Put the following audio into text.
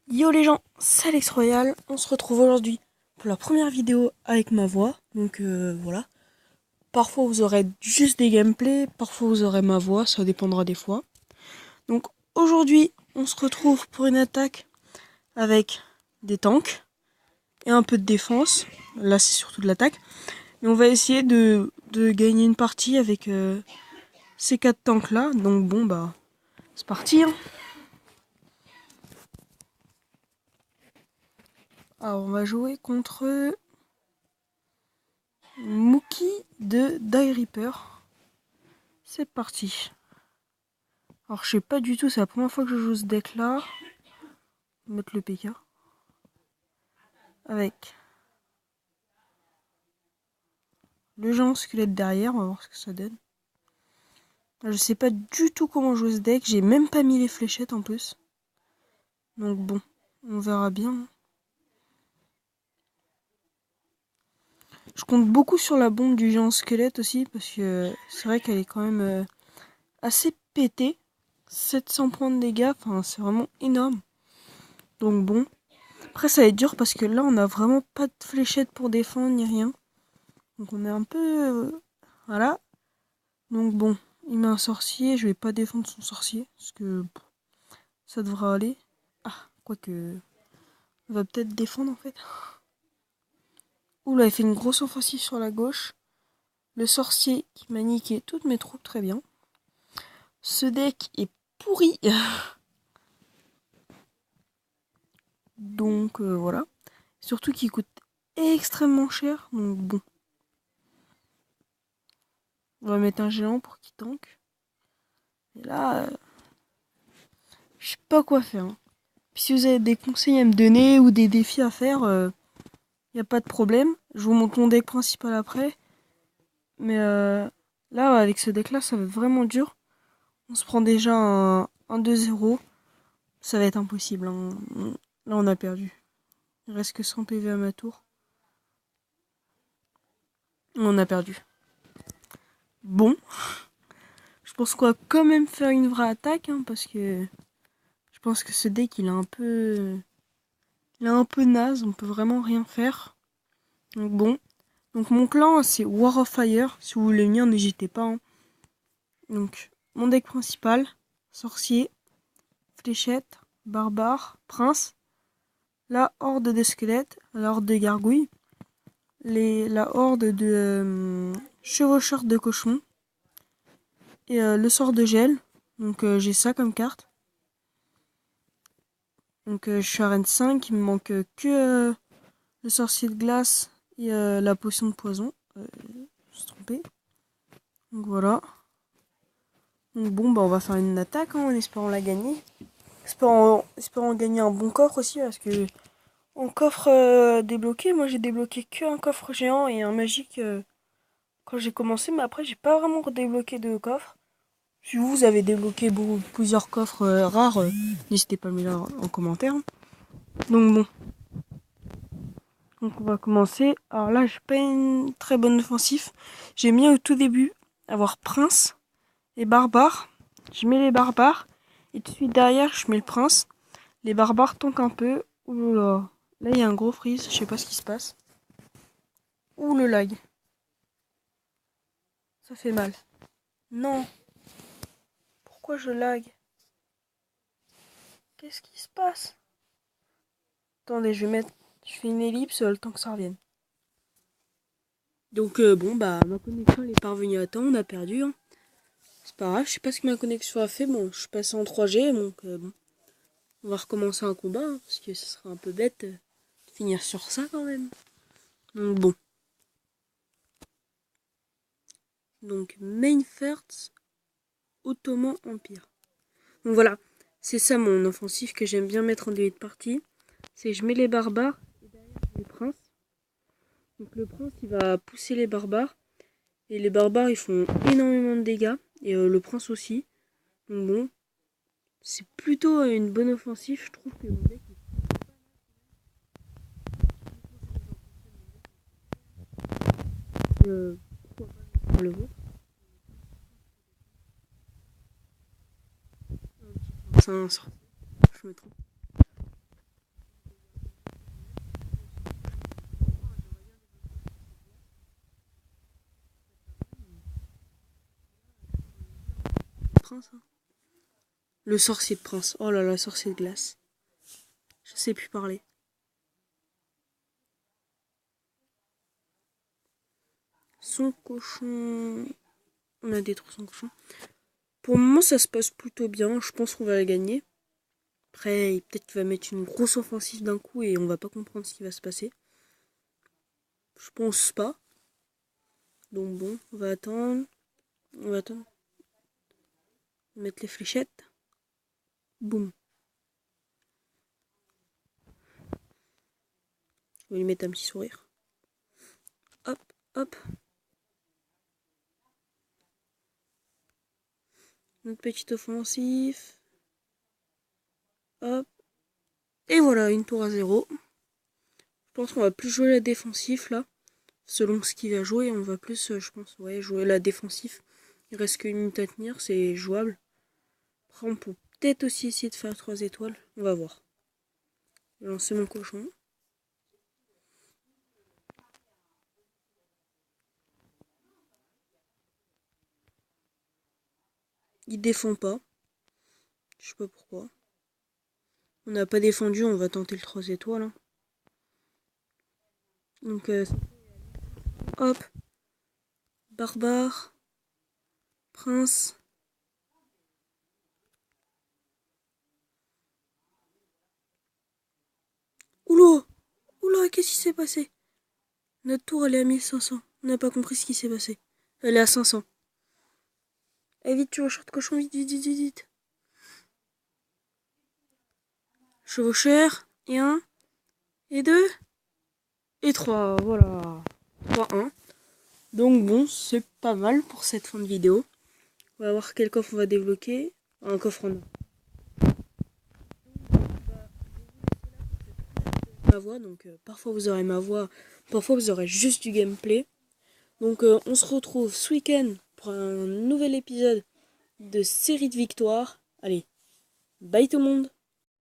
Yo les gens, c'est Alex Royal, on se retrouve aujourd'hui pour la première vidéo avec ma voix, donc voilà. Parfois vous aurez juste des gameplays, parfois vous aurez ma voix, ça dépendra des fois. Donc aujourd'hui on se retrouve pour une attaque avec des tanks et un peu de défense, là c'est surtout de l'attaque. Et on va essayer de gagner une partie avec ces 4 tanks là, donc bon bah c'est parti hein. Alors on va jouer contre Mookie de Die Reaper. C'est parti. Alors je sais pas du tout, c'est la première fois que je joue ce deck là. On va mettre le PK. Avec le géant squelette derrière, on va voir ce que ça donne. Je sais pas du tout comment jouer ce deck, j'ai même pas mis les fléchettes en plus. Donc bon, on verra bien. Je compte beaucoup sur la bombe du géant squelette aussi, parce que c'est vrai qu'elle est quand même assez pétée. 700 points de dégâts, enfin c'est vraiment énorme. Donc bon. Après ça va être dur parce que là on a vraiment pas de fléchettes pour défendre ni rien. Donc on est un peu... voilà. Donc bon, il met un sorcier, je vais pas défendre son sorcier, parce que ça devrait aller. Ah, quoique... On va peut-être défendre en fait. Oula, il fait une grosse offensive sur la gauche. Le sorcier qui m'a niqué toutes mes troupes, très bien. Ce deck est pourri. Donc voilà. Surtout qu'il coûte extrêmement cher, donc bon. On va mettre un géant pour qu'il tank. Et là, je sais pas quoi faire. Hein. Puis si vous avez des conseils à me donner ou des défis à faire, y a pas de problème. Je vous montre mon deck principal après. Mais là, avec ce deck là, ça va être vraiment dur. On se prend déjà un 2-0. Ça va être impossible. Hein. Là, on a perdu. Il reste que 100 PV à ma tour. On a perdu. Bon. Je pense qu'on va quand même faire une vraie attaque. Hein, parce que je pense que ce deck, il est un peu... Il est un peu naze. On peut vraiment rien faire. Donc bon. Donc mon clan, c'est War of Fire. Si vous voulez le lien, n'hésitez pas. Hein. Donc, mon deck principal. Sorcier. Fléchette. Barbare. Prince. La horde des squelettes, la horde de gargouilles, la horde de chevaucheurs de cochons et le sort de gel. Donc j'ai ça comme carte. Donc je suis à Rennes 5, il me manque que le sorcier de glace et la potion de poison. Je me suis trompé. Donc voilà. Donc bon, bah on va faire une attaque hein, en espérant la gagner. Espérant gagner un bon coffre aussi parce que en coffre débloqué, moi j'ai débloqué qu'un coffre géant et un magique quand j'ai commencé, mais après j'ai pas vraiment redébloqué de coffre. Si vous avez débloqué plusieurs coffres rares, n'hésitez pas à me le dire en commentaire. Donc bon, donc on va commencer. Alors là, j'ai pas une très bonne offensive. J'ai mis au tout début avoir prince et barbare. Je mets les barbares et tout de suite derrière, je mets le prince. Les barbares tombent un peu. Ouh là, là il y a un gros freeze, je sais pas ce qui se passe. Ouh le lag, ça fait mal. Non, pourquoi je lag? Qu'est-ce qui se passe? Attendez, je fais une ellipse le temps que ça revienne. Donc bon bah ma connexion elle est parvenue à temps, on a perdu. Hein. C'est pas grave, je sais pas ce que ma connexion a fait. Bon, je suis passé en 3G, donc bon. On va recommencer un combat, hein, parce que ce serait un peu bête de finir sur ça quand même. Donc bon. Donc main first, Ottoman Empire. Donc voilà, c'est ça mon offensif que j'aime bien mettre en début de partie. C'est je mets les barbares et derrière le prince. Donc le prince il va pousser les barbares. Et les barbares ils font énormément de dégâts. Et le prince aussi. Donc bon, c'est plutôt une bonne offensive. Je trouve que mon deck est pour le vôtre. C'est un sort. Je me trompe. prince. Hein. Le sorcier de prince. Oh là là, sorcier de glace. Je sais plus parler. Son cochon. On a détruit son cochon. Pour le moment, ça se passe plutôt bien. Je pense qu'on va la gagner. Après, peut-être qu'il va mettre une grosse offensive d'un coup et on va pas comprendre ce qui va se passer. Je pense pas. Donc bon, on va attendre. On va attendre. Mettre les fléchettes. Boum. On va lui mettre un petit sourire. Hop, hop. Notre petite offensive. Hop. Et voilà, une tour à 0. Je pense qu'on va plus jouer la défensive là. Selon ce qu'il va jouer, on va plus, je pense, ouais, jouer la défensive. Il reste qu'une minute à tenir, c'est jouable. Après, on peut peut-être aussi essayer de faire 3 étoiles. On va voir. Je vais lancer mon cochon. Il défend pas. Je sais pas pourquoi. On n'a pas défendu, on va tenter le 3 étoiles. Hein. Donc, hop. Barbare. Prince. Oula! Oula, qu'est-ce qui s'est passé? Notre tour, elle est à 1500. On n'a pas compris ce qui s'est passé. Elle est à 500. Eh vite, tu vas de cochon, vite, vite, vite, vite, vite. Chevaucheur. Et 1. Et 2. Et 3. Voilà. 3-1. Donc bon, c'est pas mal pour cette fin de vidéo. On va voir quel coffre on va débloquer. Un coffre en or. Ma voix, donc parfois vous aurez ma voix, parfois vous aurez juste du gameplay. Donc on se retrouve ce week-end pour un nouvel épisode de série de victoires. Allez, bye tout le monde!